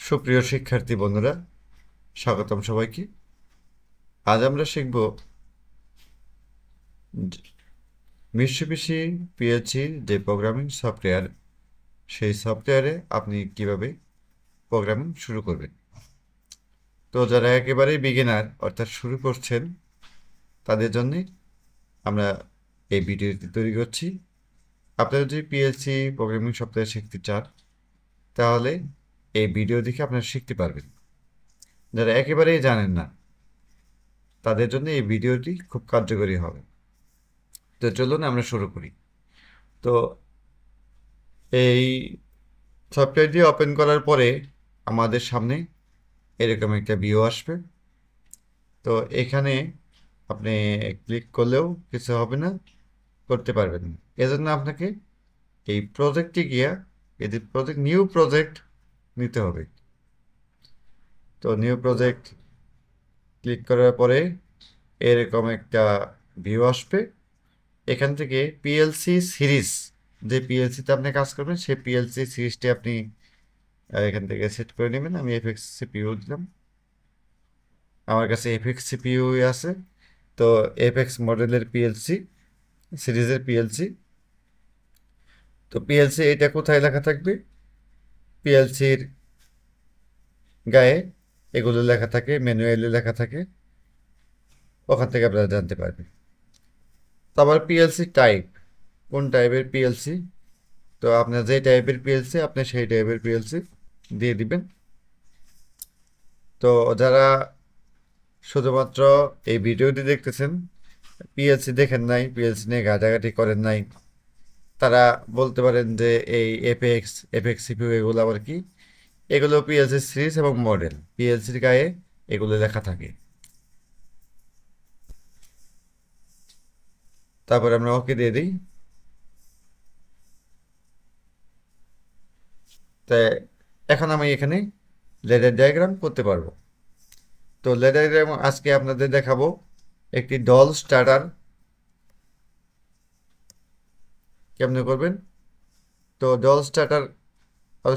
সুপ্রিয় শিক্ষার্থী বন্ধুরা, স্বাগতম সবাইকে। আজ আমরা শিখব মিৎসুবিশি পিএলসির যে প্রোগ্রামিং সফটওয়্যার, সেই সফটওয়্যারে আপনি কিভাবে প্রোগ্রামিং শুরু করবেন। তো যারা একেবারেই বিগিনার অর্থাৎ শুরু করছেন, তাদের জন্যে আমরা এই ভিডিওটি তৈরি করছি। আপনারা যদি পিএলসি প্রোগ্রামিং সফটওয়্যার শিখতে চান, তাহলে এই ভিডিও দেখে আপনারা শিখতে পারবেন। যারা একেবারেই জানেন না, তাদের জন্য এই ভিডিওটি খুব কার্যকরী হবে। তো চলুন আমরা শুরু করি। তো এই সফটওয়্যারটি ওপেন করার পরে আমাদের সামনে এরকম একটা ভিউ আসবে। তো এখানে আপনি ক্লিক করলেও কিছু হবে না, করতে পারবেন না। এজন্য আপনাকে এই প্রজেক্টে গিয়া নিউ প্রজেক্ট নিতে হবে। তো নিউ প্রজেক্ট ক্লিক করার পরে এরকম একটা ভিউ আসবে। এখান থেকে পিএলসি সিরিজ, যে পিএলসিতে আপনি কাজ করবেন, সেই পিএলসি সিরিজটি আপনি এখান থেকে সেট করে নেবেন। আমি এফএক্স সিপিইউ দিলাম, আমার কাছে এফএক্স সিপিইউ আছে। তো এফএক্স মডেলের পিএলসি সিরিজের পিএলসি। তো পিএলসি এটা কোথায় লেখা থাকবে? পিএলসির গায়ে এগুলো লেখা থাকে, ম্যানুয়ালি লেখা থাকে, ওখান থেকে আপনারা জানতে পারবেন। তো আবার পিএলসি টাইপ, কোন টাইপের পিএলসি, তো আপনার যে টাইপের পিএলসি আপনি সেই টাইপের পিএলসি দিয়ে দিবেন। তো যারা শুধুমাত্র এই ভিডিওটি দেখতেছেন, পিএলসি দেখেন নাই, পিএলসি নিয়ে ঘাটাঘাটি করেন নাই, তারা বলতে পারেন যে এই এফএক্স সিপিইউ এগুলো আবার কি? এগুলো পিএলসি সিরিজ এবং মডেল, পিএলসির গায়ে এগুলো লেখা থাকে। তারপরে আমরা ওকে দিয়ে দিই। তাই এখন আমি এখানে লেডার ডায়াগ্রাম করতে পারবো। তো লেডার ডায়াগ্রাম আজকে আপনাদের দেখাবো একটি ডল স্টার্টার কেমনে করবেন। তো ডল স্টার্টার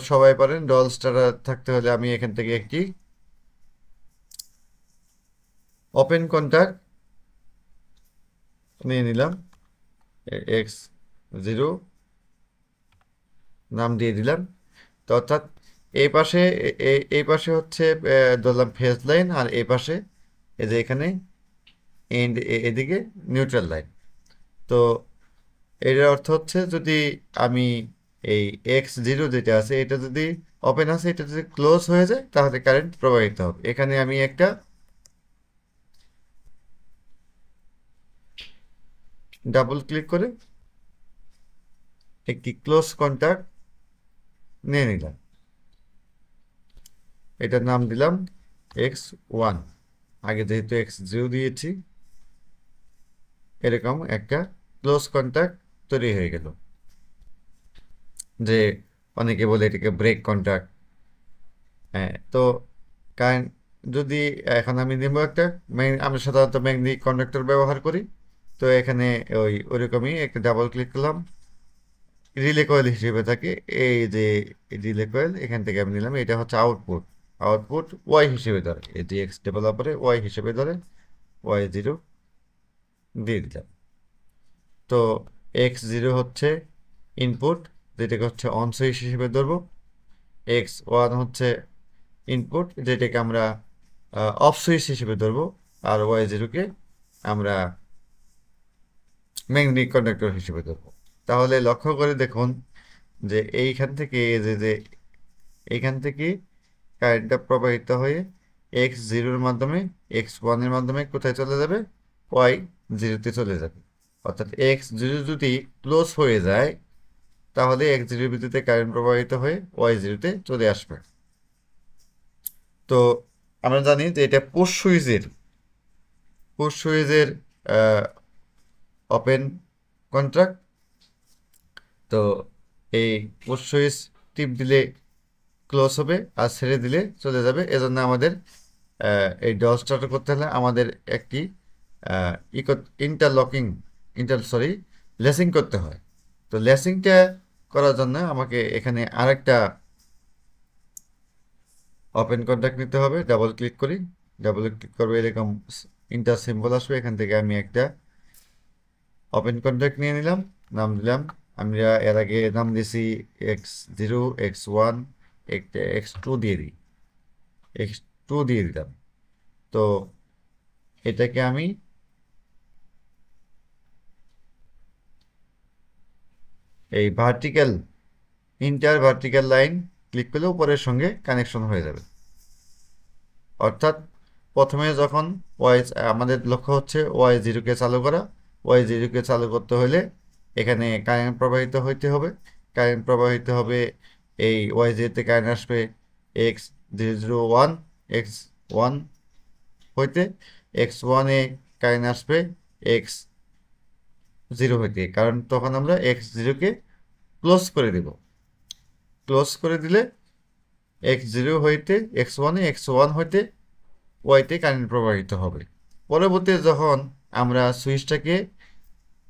সবাই পারেন। ডল স্টার্টার থাকতে হলে আমি এখান থেকে একটি ওপেন কন্ট্যাক্ট নিয়ে নিলাম, x0 নাম দিয়ে দিলাম। তো অর্থাৎ এই পাশে হচ্ছে ধরলাম ফেজ লাইন, আর এই পাশে এই যে এখানে এন্ড, এদিকে নিউট্রাল লাইন। তো এটার অর্থ হচ্ছে যদি আমি এই x0 যেটা আছে এটা যদি ওপেন আছে, এটা যদি ক্লোজ হয়ে যায় তাহলে কারেন্ট প্রবাহিত হবে। এখানে আমি একটা ডাবল ক্লিক করে একটি ক্লোজ কন্ট্যাক্ট নিয়ে নিলাম, এটার নাম দিলাম x1। আগে যেহেতু x0 দিয়েছি, এরকম একটা ক্লোজ কন্ট্যাক্ট তৈরি হয়ে গেল। যে অনেকে বলে এটাকে ব্রেক কন্ট্যাক্ট। হ্যাঁ, তো কারণ যদি এখন আমি নেব একটা, আমি সাধারণত ম্যাগনেটিক কন্ডাক্টর ব্যবহার করি। তো এখানে ওইরকমই একটা ডাবল ক্লিক করলাম, রিলে কয়েল হিসেবে থাকে। এই যে রিলে কয়েল এখান থেকে আমি নিলাম, এটা হচ্ছে আউটপুট ওয়াই হিসেবে ধরে, এই যে এক্স ডেভেলপারে ওয়াই হিসেবে ধরে, y0 দিয়ে দিলাম। তো x0 হচ্ছে ইনপুট, যেটাকে হচ্ছে অন সুইচ হিসেবে ধরবো। x1 হচ্ছে ইনপুট, যেটাকে আমরা অফ সুইচ হিসেবে ধরবো। আর y0কে আমরা ম্যাগনেটিক কন্ডাক্টর হিসেবে ধরবো। তাহলে লক্ষ্য করে দেখুন যে এইখান থেকে এইখান থেকে কারেন্টটা প্রবাহিত হয়ে x0-এর মাধ্যমে, x1-এর মাধ্যমে কোথায় চলে যাবে? y0-তে চলে যাবে। অর্থাৎ x0 যদি ক্লোজ হয়ে যায়, তাহলে x0-এর ভিত্তিতে কারেন্ট প্রবাহিত হয়ে y0-তে চলে আসবে। তো আমরা জানি যে এটা পুশ সুইচের ওপেন কন্ট্রাক্ট। তো এই পুশ সুইচ টিপ দিলে ক্লোজ হবে, আর ছেড়ে দিলে চলে যাবে। এজন্য আমাদের এই ডল স্টার্ট করতে হলে আমাদের একটি লেসিং করতে হয়। তো লেসিংটা করার জন্য আমাকে এখানে আরেকটা ওপেন কন্ট্যাক্ট নিতে হবে, ডাবল ক্লিক করি, ডাবল ক্লিক করবে এরকম ইন্টার সিম্বল আসবে, এখান থেকে আমি একটা ওপেন কন্ট্যাক্ট নিয়ে নিলাম, নাম দিলাম, আমরা এর আগে নাম দিয়েছি x0 x1, x2 দিয়ে দিই, x2 দিয়ে দিলাম। তো এটাকে আমি এই vertical inter vertical line click করলে উপরের সঙ্গে কানেকশন হয়ে যাবে। অর্থাৎ প্রথমে যখন ওয়াই, আমাদের লক্ষ্য হচ্ছে y0কে চালু করা, y0কে চালু করতে হলে এখানে কারেন্ট প্রবাহিত হইতে হবে, কারেন্ট প্রবাহিত হবে, এই y0তে কারেন্ট আসবে x001 x1 হইতে, x1-এ কারেন্ট আসবে x0 হইতে, কারণ তখন আমরা x0কে ক্লোজ করে দেব। ক্লোজ করে দিলে x0 হইতে x1-এ, x1 হইতে ওয়াইতে কারেন্ট প্রবাহিত হবে। পরবর্তী যখন আমরা সুইচটাকে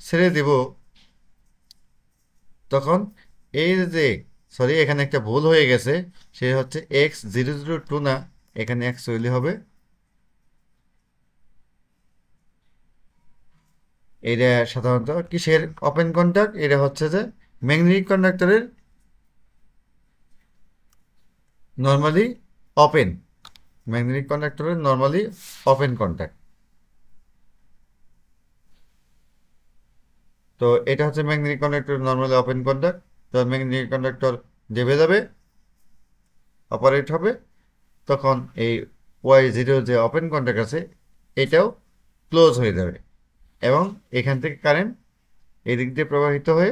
ছেড়ে দেব, তখন এই যে, সরি এখানে একটা ভুল হয়ে গেছে, সে হচ্ছে x002 না, এখানে x হইলে হবে, এটা সাধারণত কিসের ওপেন কন্ট্যাক্ট, এটা হচ্ছে যে ম্যাগনেটিক কন্ডাক্টরের নর্মালি ওপেন, ম্যাগনেটিক কন্ডাক্টরের নর্মালি ওপেন কন্ট্যাক্ট। তো এটা হচ্ছে magnetic conductor normally open contact. তো ম্যাগনেটিক কন্ডাক্টর দেবে যাবে, অপারেট হবে, তখন এই y0 যে ওপেন কন্ট্যাক্ট আছে এটাও ক্লোজ হয়ে যাবে, এবং এখান থেকে কারেন্ট এই দিক দিয়ে প্রবাহিত হয়ে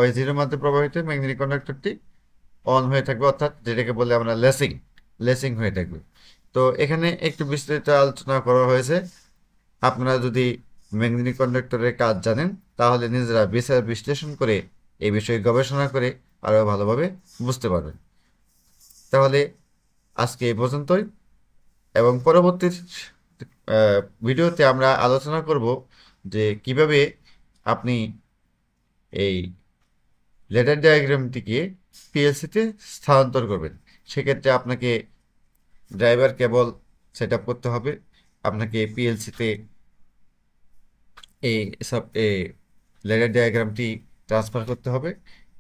y0 মধ্যে প্রবাহিত হয়ে ম্যাগনেটিক কন্ডাক্টরটি অন হয়ে থাকবে, অর্থাৎ যেটাকে বলে আমরা লেসিং, লেসিং হয়ে থাকবে। তো এখানে একটু বিস্তারিত আলোচনা করা হয়েছে। আপনারা যদি ম্যাগনেটিক কন্ডাক্টরের কাজ জানেন তাহলে নিজেরা বিচার বিশ্লেষণ করে এই বিষয়ে গবেষণা করে আরও ভালোভাবে বুঝতে পারবেন। তাহলে আজকে এই পর্যন্তই, এবং পরবর্তী ভিডিওতে আমরা আলোচনা করব যে কিভাবে আপনি এই লেডার ডায়াগ্রামটিকে পিএলসিতে স্থানান্তর করবেন। সেক্ষেত্রে আপনাকে ড্রাইভার কেবল সেট আপ করতে হবে, আপনাকে পিএলসিতে এই সব লেডার ডায়াগ্রামটি ট্রান্সফার করতে হবে,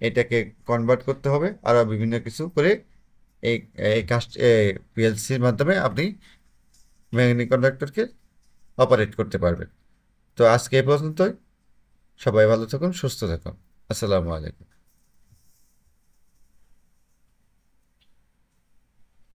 এটাকে কনভার্ট করতে হবে, আরও বিভিন্ন কিছু করে এই এই কাস্ট পিএলসির মাধ্যমে আপনি ম্যাগনেটিক কন্ডাক্টরকে অপারেট করতে পারবেন। তো আজকে এই পর্যন্তই, সবাই ভালো থাকুন, সুস্থ থাকুন, আসসালামু আলাইকুম।